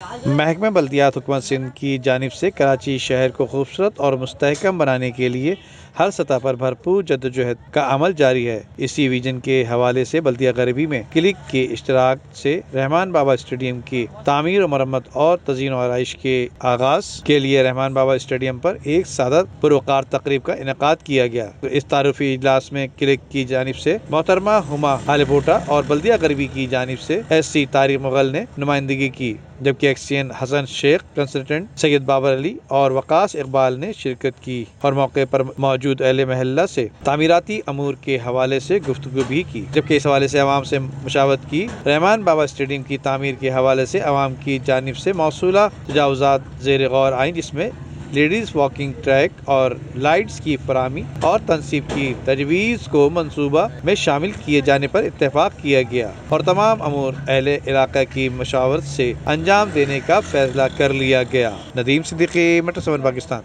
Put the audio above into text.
محکمہ بلدیات حکومت سندھ کی جانب سے کراچی شہر کو خوبصورت اور مستحکم بنانے کے لیے ہر سطح پر بھرپور جدوجہد کا عمل جاری ہے۔ اسی ویژن کے حوالے سے بلدیہ غربی میں کلک کے اشتراک سے رحمان بابا اسٹیڈیم کی تعمیر و مرمت اور تزئین و آرائش کے آغاز کے لیے رحمان بابا اسٹیڈیم پر ایک سادہ پروقار تقریب کا انعقاد کیا گیا۔ اس تعارفی اجلاس میں کلک کی جانب سے محترمہ ہما ہالبوٹا اور بلدیہ غربی کی جانب سے ایس سی طارق مغل نے نمائندگی کی، جبکہ ایکسین حسن شیخ، کنسلٹنٹ سید بابر علی اور وقاص اقبال نے شرکت کی اور موقع پر موجود اہل محلہ سے تعمیراتی امور کے حوالے سے گفتگو بھی کی، جبکہ اس حوالے سے عوام سے مشاورت کی۔ رحمان بابا اسٹیڈیم کی تعمیر کے حوالے سے عوام کی جانب سے موصولہ تجاوزات زیر غور آئیں، جس میں لیڈیز واکنگ ٹریک اور لائٹس کی فراہمی اور تنصیب کی تجویز کو منصوبہ میں شامل کیے جانے پر اتفاق کیا گیا اور تمام امور اہل علاقہ کی مشاورت سے انجام دینے کا فیصلہ کر لیا گیا۔ ندیم صدیقی، میٹرو 7 پاکستان۔